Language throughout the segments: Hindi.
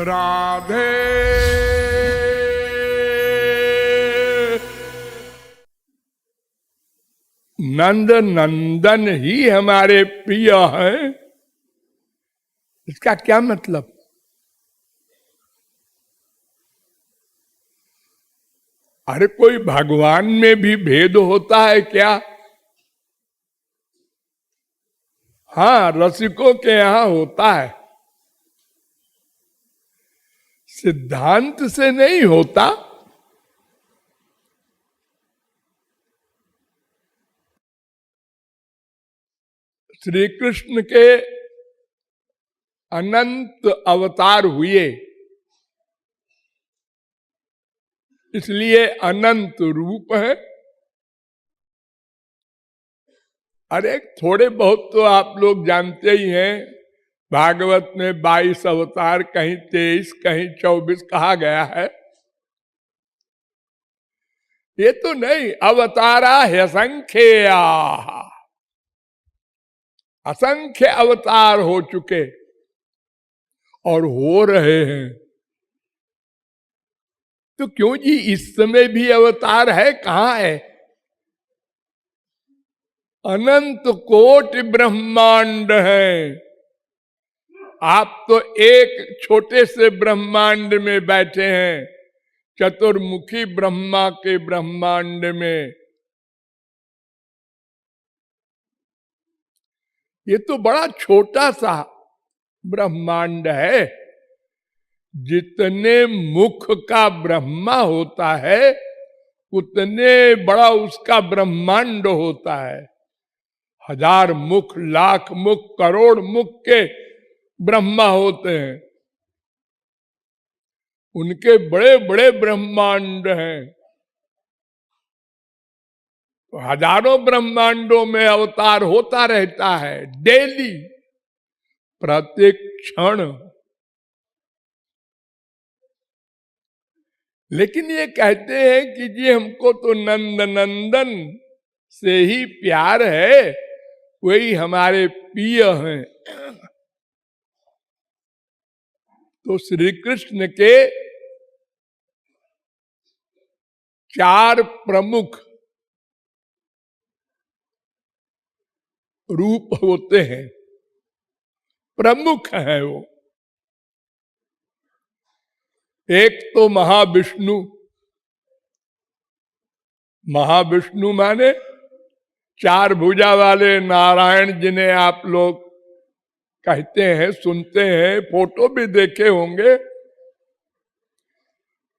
राधे नंद नंदन ही हमारे प्रिय हैं, इसका क्या मतलब? अरे कोई भगवान में भी भेद होता है क्या? हाँ, रसिकों के यहां होता है, सिद्धांत से नहीं होता। श्री कृष्ण के अनंत अवतार हुए, इसलिए अनंत रूप है। अरे थोड़े बहुत तो आप लोग जानते ही हैं, भागवत में 22 अवतार, कहीं 23, कहीं 24 कहा गया है। ये तो नहीं, अवतारा है असंख्य, असंख्य अवतार हो चुके और हो रहे हैं। तो क्यों जी, इस समय भी अवतार है? कहां है? अनंत कोटि ब्रह्मांड है, आप तो एक छोटे से ब्रह्मांड में बैठे हैं, चतुर्मुखी ब्रह्मा के ब्रह्मांड में। ये तो बड़ा छोटा सा ब्रह्मांड है। जितने मुख का ब्रह्मा होता है, उतने बड़ा उसका ब्रह्मांड होता है। 1000 मुख, लाख मुख, करोड़ मुख के ब्रह्मा होते हैं, उनके बड़े बड़े ब्रह्मांड हैं। तो हजारों ब्रह्मांडों में अवतार होता रहता है डेली, प्रत्येक क्षण। लेकिन ये कहते हैं कि जी हमको तो नंद नंदन से ही प्यार है, वही हमारे प्रिय हैं। तो श्री कृष्ण के 4 प्रमुख रूप होते हैं, प्रमुख है वो। एक तो महाविष्णु, महाविष्णु माने 4 भुजा वाले नारायण, जिन्हें आप लोग कहते हैं, सुनते हैं, फोटो भी देखे होंगे।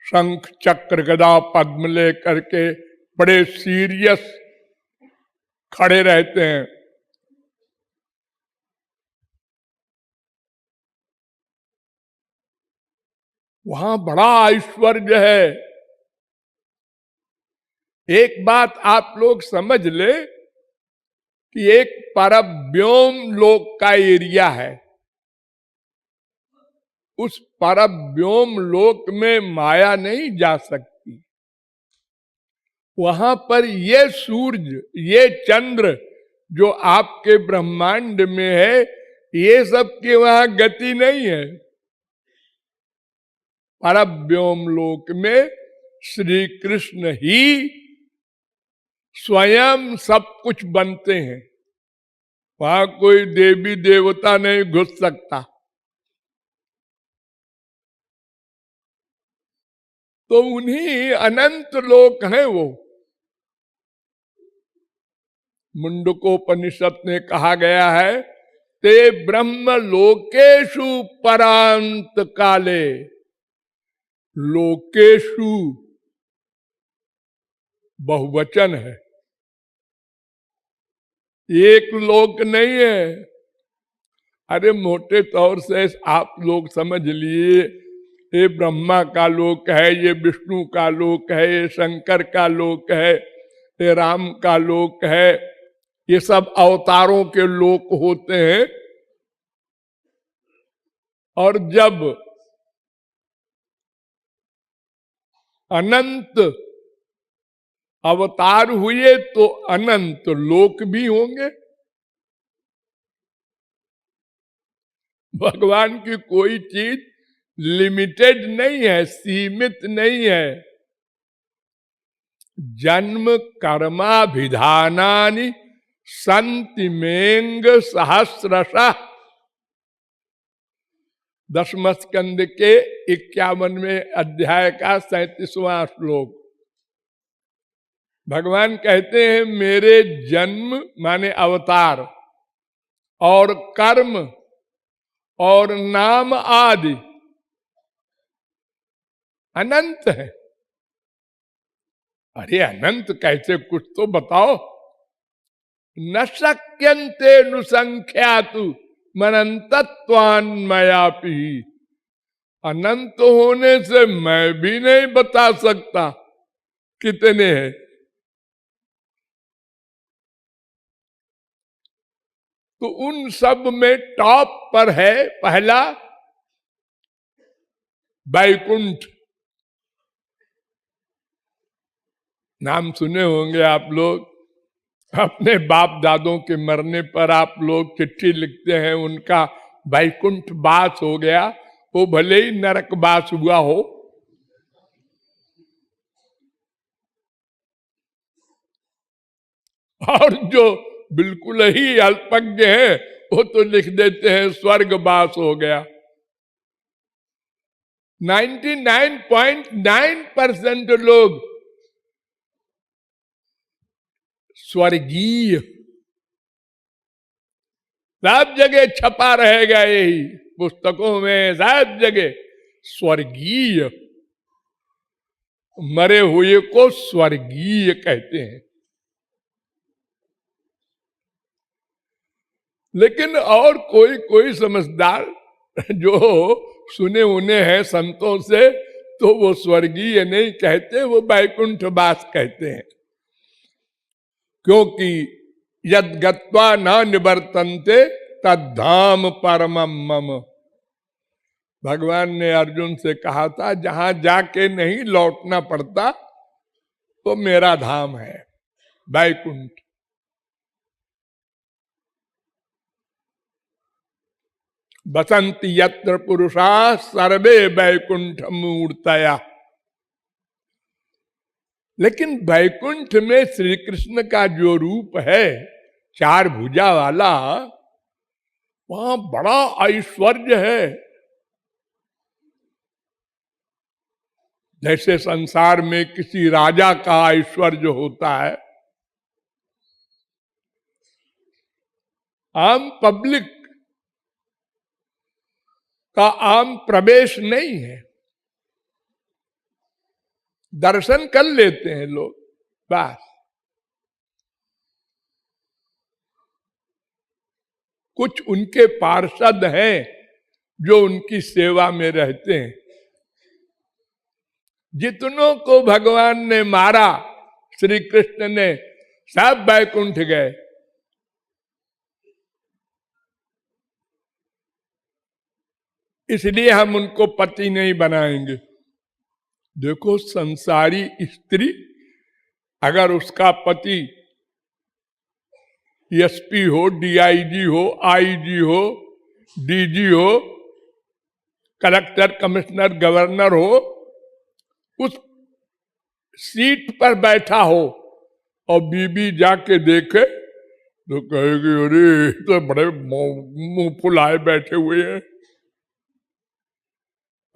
शंख चक्र गदा पद्म ले करके बड़े सीरियस खड़े रहते हैं। वहां बड़ा ऐश्वर्य है। एक बात आप लोग समझ ले कि एक परव्योम लोक का एरिया है, उस परव्योम लोक में माया नहीं जा सकती। वहां पर ये सूर्य, ये चंद्र जो आपके ब्रह्मांड में है, ये सब की वहां गति नहीं है। परव्योम लोक में श्री कृष्ण ही स्वयं सब कुछ बनते हैं, वहां कोई देवी देवता नहीं घुस सकता। तो उन्हीं अनंत लोक हैं वो। मुंडकोपनिषद में कहा गया है, ते ब्रह्म लोकेशु परांत काले। लोकेशु बहुवचन है, एक लोक नहीं है। अरे मोटे तौर से आप लोग समझ लिए, ये ब्रह्मा का लोक है, ये विष्णु का लोक है, ये शंकर का लोक है, ये राम का लोक है, ये सब अवतारों के लोक होते हैं। और जब अनंत अवतार हुए तो अनंत लोक भी होंगे। भगवान की कोई चीज लिमिटेड नहीं है, सीमित नहीं है। जन्म कर्माभिधानानि संति मेंग सहस्रशः। दसम स्कंद के 51वें अध्याय का 37वां श्लोक। भगवान कहते हैं मेरे जन्म माने अवतार और कर्म और नाम आदि अनंत है। अरे अनंत कैसे, कुछ तो बताओ। न शक्यन्ते नुसंख्यातु मनंतत्वान्मयापि। अनंत होने से मैं भी नहीं बता सकता कितने हैं। तो उन सब में टॉप पर है पहला बैकुंठ। नाम सुने होंगे आप लोग। अपने बाप दादों के मरने पर आप लोग चिट्ठी लिखते हैं उनका बैकुंठ वास हो गया, वो भले ही नरक वास हुआ हो। और जो बिल्कुल ही अल्पज्ञ है वो तो लिख देते हैं स्वर्गवास हो गया। 99.9% लोग स्वर्गीय, सब जगह छपा रहेगा यही पुस्तकों में, सब जगह स्वर्गीय। मरे हुए को स्वर्गीय कहते हैं। लेकिन और कोई कोई समझदार जो सुने उन्हें हैं संतों से, तो वो स्वर्गीय नहीं कहते, वो बैकुंठ वास कहते हैं। क्योंकि यद गत्वा न निवर्तन्ते तद्धाम परमम मम। भगवान ने अर्जुन से कहा था जहां जाके नहीं लौटना पड़ता तो मेरा धाम है बैकुंठ। बसंती यत्र पुरुषा सर्वे बैकुंठ मूर्तया। लेकिन बैकुंठ में श्री कृष्ण का जो रूप है चार भुजा वाला, वहां बड़ा ऐश्वर्य है। जैसे संसार में किसी राजा का ऐश्वर्य होता है, आम पब्लिक का आम प्रवेश नहीं है। दर्शन कर लेते हैं लोग बस। कुछ उनके पार्षद हैं जो उनकी सेवा में रहते हैं। जितनों को भगवान ने मारा श्री कृष्ण ने, सब बैकुंठ गए। इसलिए हम उनको पति नहीं बनाएंगे। देखो संसारी स्त्री, अगर उसका पति एसपी हो, डीआईजी हो, आईजी हो, डीजी हो, कलेक्टर, कमिश्नर, गवर्नर हो, उस सीट पर बैठा हो और बीबी जाके देखे तो कहेगी अरे तो बड़े मुंह फुलाए बैठे हुए हैं।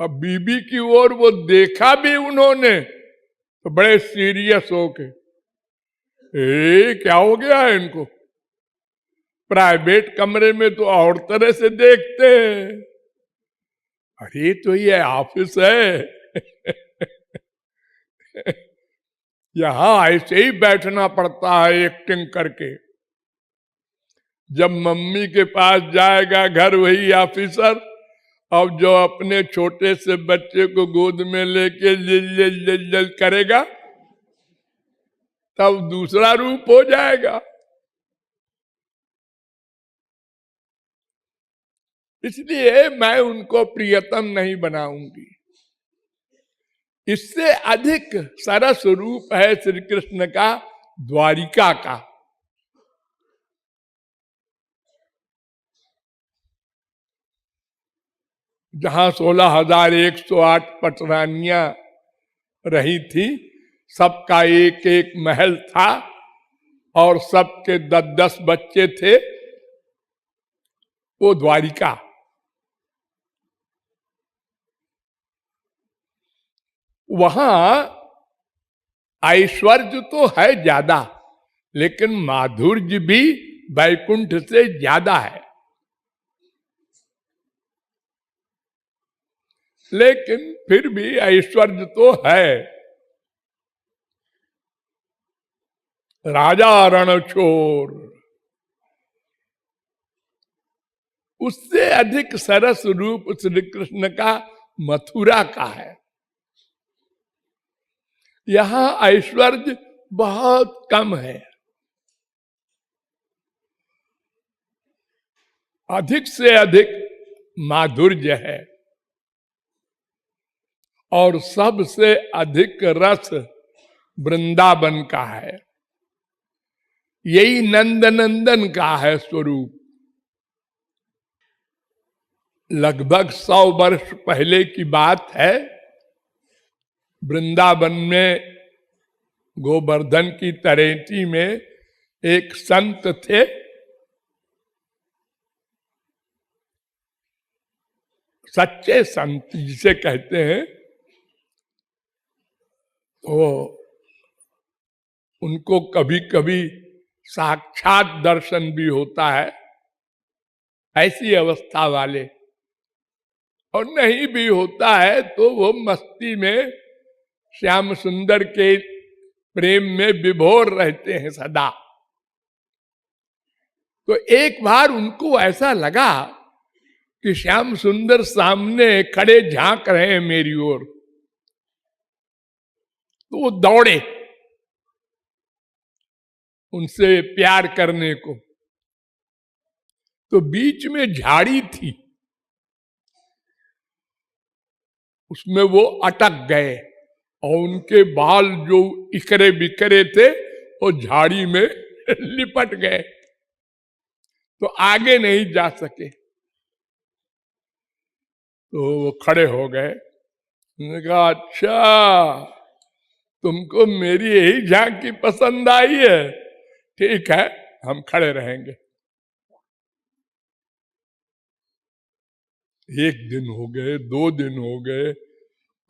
अब बीबी की ओर वो देखा भी उन्होंने तो बड़े सीरियस होके, क्या हो गया है इनको। प्राइवेट कमरे में तो और तरह से देखते हैं, अरे तो ये ऑफिस है यहां ऐसे ही बैठना पड़ता है एक्टिंग करके। जब मम्मी के पास जाएगा घर वही ऑफिसर, अब जो अपने छोटे से बच्चे को गोद में लेके जल करेगा तब दूसरा रूप हो जाएगा। इसलिए मैं उनको प्रियतम नहीं बनाऊंगी। इससे अधिक सरस रूप है श्री कृष्ण का द्वारिका का। जहां 16,108 पटरानियां रही थी, सबका एक एक महल था और सबके 10-10 बच्चे थे। वो द्वारिका। वहां ऐश्वर्य तो है ज्यादा, लेकिन माधुर्य भी वैकुंठ से ज्यादा है। लेकिन फिर भी ऐश्वर्य तो है। राजा रणछोड़, उससे अधिक सरस रूप श्री कृष्ण का मथुरा का है। यहां ऐश्वर्य बहुत कम है, अधिक से अधिक माधुर्य है, और सबसे अधिक रस वृंदावन का है। यही नंदनंदन का है स्वरूप। लगभग 100 वर्ष पहले की बात है। वृंदावन में गोवर्धन की तरेटी में एक संत थे। सच्चे संत जिसे कहते हैं, वो उनको कभी कभी साक्षात दर्शन भी होता है, ऐसी अवस्था वाले। और नहीं भी होता है तो वो मस्ती में श्याम सुंदर के प्रेम में विभोर रहते हैं सदा। तो एक बार उनको ऐसा लगा कि श्याम सुंदर सामने खड़े झांक रहे हैं मेरी ओर, तो वो दौड़े उनसे प्यार करने को। तो बीच में झाड़ी थी, उसमें वो अटक गए और उनके बाल जो इकरे बिखरे थे वो झाड़ी में लिपट गए, तो आगे नहीं जा सके। तो वो खड़े हो गए। उन्होंने कहा, अच्छा तुमको मेरी यही झांकी पसंद आई है, ठीक है हम खड़े रहेंगे। 1 दिन हो गए, 2 दिन हो गए,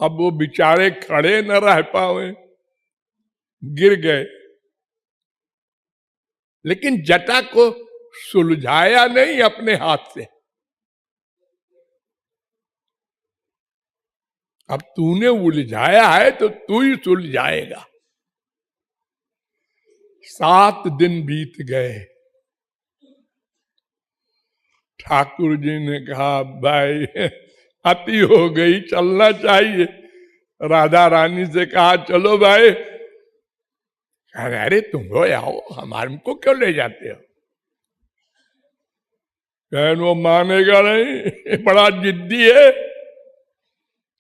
अब वो बेचारे खड़े न रह पाए, गिर गए। लेकिन जटा को सुलझाया नहीं अपने हाथ से। अब तूने उलझाया है तो तू ही सुलझाएगा। 7 दिन बीत गए। ठाकुर जी ने कहा, भाई अति हो गई, चलना चाहिए। राधा रानी से कहा, चलो भाई। अरे तुम हो आओ, हमारे को क्यों ले जाते हो? कहन वो मानेगा नहीं, बड़ा जिद्दी है।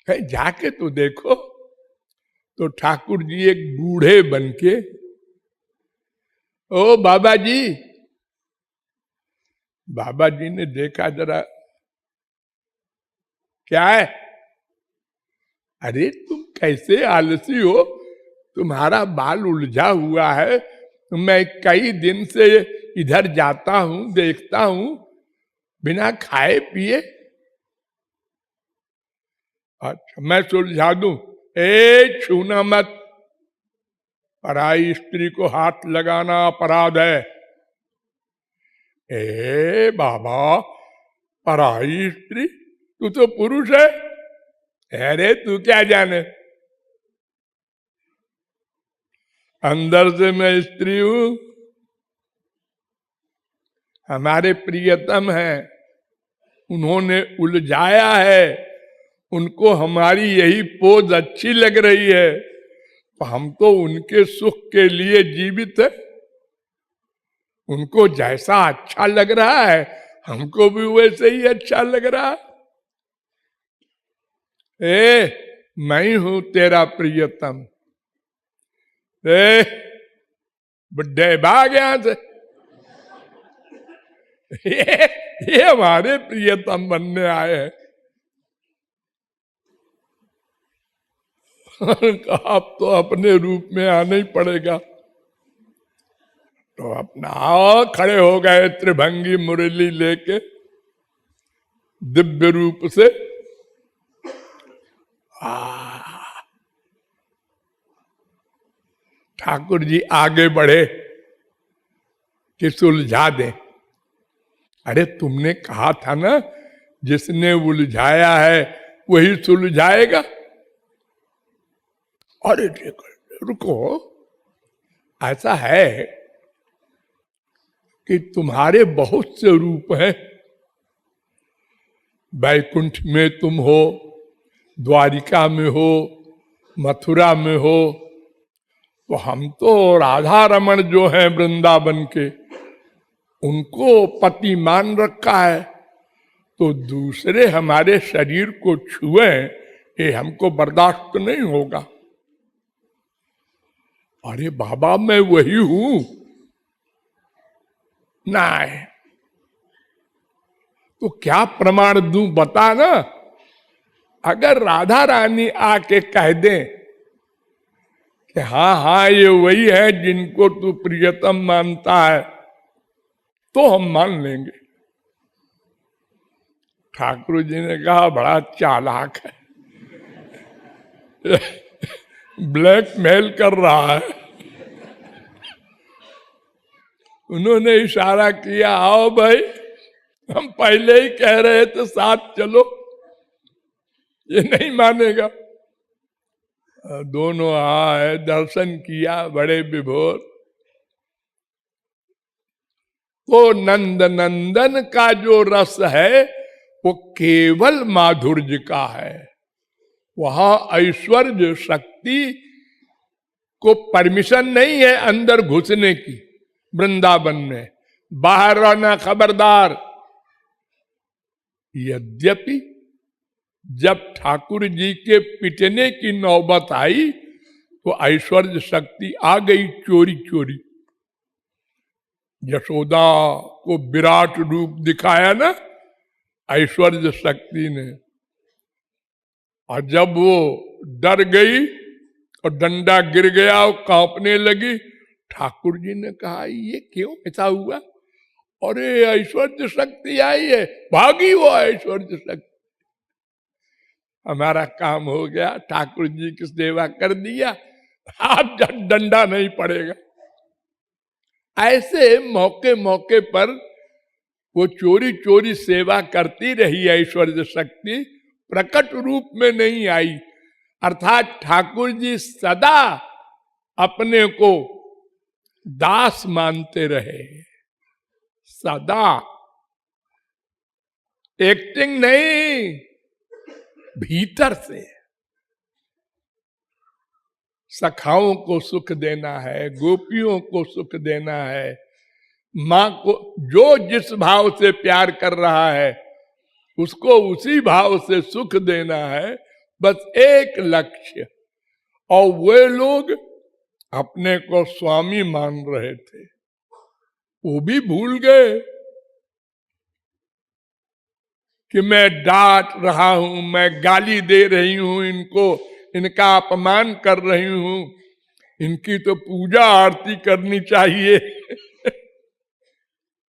कहीं जाके तो देखो। तो ठाकुर जी एक बूढ़े बनके, ओ बाबा जी। बाबा जी ने देखा, जरा क्या है? अरे तुम कैसे आलसी हो, तुम्हारा बाल उलझा हुआ है। मैं कई दिन से इधर जाता हूं, देखता हूं, बिना खाए पिए। अच्छा मैं सुलझा दूं। छूना मत, पराई स्त्री को हाथ लगाना अपराध है। बाबा, पराई स्त्री? तू तो पुरुष है। अरे तू क्या जाने, अंदर से मैं स्त्री हूं। हमारे प्रियतम हैं, उन्होंने उलझाया है, उनको हमारी यही पोज अच्छी लग रही है, तो हम तो उनके सुख के लिए जीवित है। उनको जैसा अच्छा लग रहा है हमको भी वैसे ही अच्छा लग रहा है। मैं हूं तेरा प्रियतम। बुड्ढे भाग यहां से। ये हमारे प्रियतम बनने आए हैं। कहा अब तो अपने रूप में आना ही पड़ेगा। तो अपना खड़े हो गए त्रिभंगी मुरली लेके दिव्य रूप से। ठाकुर जी आगे बढ़े कि सुलझा दे। अरे तुमने कहा था ना जिसने उलझाया है वही सुलझाएगा। अरे रुको, ऐसा है कि तुम्हारे बहुत से रूप हैं। बैकुंठ में तुम हो, द्वारिका में हो, मथुरा में हो, तो हम तो राधा रमण जो हैं वृंदावन के, उनको पति मान रखा है। तो दूसरे हमारे शरीर को छुए ये हमको बर्दाश्त नहीं होगा। अरे बाबा मैं वही हूं। नहीं तो क्या प्रमाण दूं बता ना। अगर राधा रानी आके कह दें कि हाँ हाँ ये वही है जिनको तू प्रियतम मानता है, तो हम मान लेंगे। ठाकुर जी ने कहा बड़ा चालाक है, ब्लैकमेल कर रहा है। उन्होंने इशारा किया आओ भाई, हम पहले ही कह रहे थे साथ चलो, ये नहीं मानेगा। दोनों आए, दर्शन किया बड़े विभोर। तो नंद नंदन का जो रस है वो केवल माधुर्य का है। वहां ऐश्वर्य शक्ति को परमिशन नहीं है अंदर घुसने की। वृंदावन में बाहर रहना खबरदार। यद्यपि जब ठाकुर जी के पिटने की नौबत आई तो ऐश्वर्य शक्ति आ गई चोरी चोरी। यशोदा को विराट रूप दिखाया ना ऐश्वर्य शक्ति ने, और जब वो डर गई और डंडा गिर गया और कांपने लगी, ठाकुर जी ने कहा ये क्यों ऐसा हुआ? अरे ऐश्वर्य शक्ति आई है, भागी वो ऐश्वर्य शक्ति। हमारा काम हो गया, ठाकुर जी की सेवा कर दिया, आप डंडा नहीं पड़ेगा। ऐसे मौके मौके पर वो चोरी चोरी सेवा करती रही ऐश्वर्य शक्ति, प्रकट रूप में नहीं आई। अर्थात ठाकुर जी सदा अपने को दास मानते रहे, सदा। एक्टिंग नहीं, भीतर से। सखाओं को सुख देना है, गोपियों को सुख देना है, माँ को जो जिस भाव से प्यार कर रहा है उसको उसी भाव से सुख देना है, बस एक लक्ष्य। और वे लोग अपने को स्वामी मान रहे थे, वो भी भूल गए कि मैं डांट रहा हूं, मैं गाली दे रही हूं इनको, इनका अपमान कर रही हूं, इनकी तो पूजा आरती करनी चाहिए।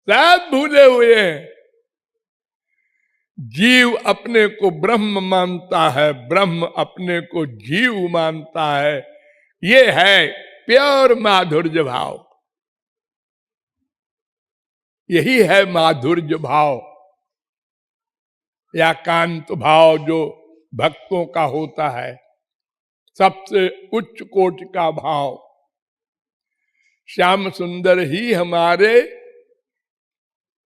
सब भूले हुए हैं। जीव अपने को ब्रह्म मानता है, ब्रह्म अपने को जीव मानता है। ये है प्योर माधुर्य भाव, यही है माधुर्य भाव या कांत भाव जो भक्तों का होता है, सबसे उच्च कोटि का भाव। श्याम सुंदर ही हमारे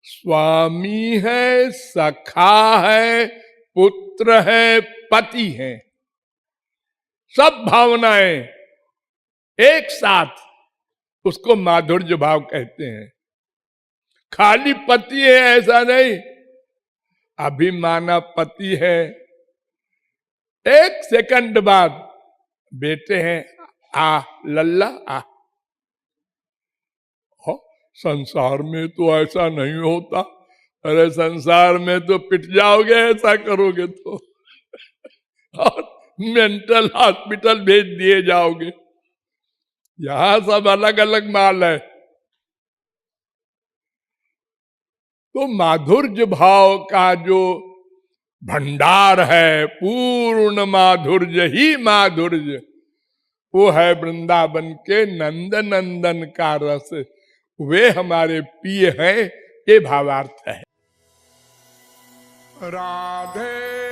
स्वामी है, सखा है, पुत्र है, पति है। सब भावनाएं एक साथ, उसको माधुर्य भाव कहते हैं। खाली पति है ऐसा नहीं, अभिमाना पति है, एक सेकंड बाद बेटे हैं, आ लल्ला आ। संसार में तो ऐसा नहीं होता। अरे संसार में तो पिट जाओगे ऐसा करोगे तो। और मेंटल हॉस्पिटल भेज दिए जाओगे। यहां सब अलग अलग माल है। तो माधुर्य भाव का जो भंडार है, पूर्ण माधुर्य ही माधुर्य, वो है वृंदावन के नंद नंदन का रस। वे हमारे प्रिय हैं, ये भावार्थ है। राधे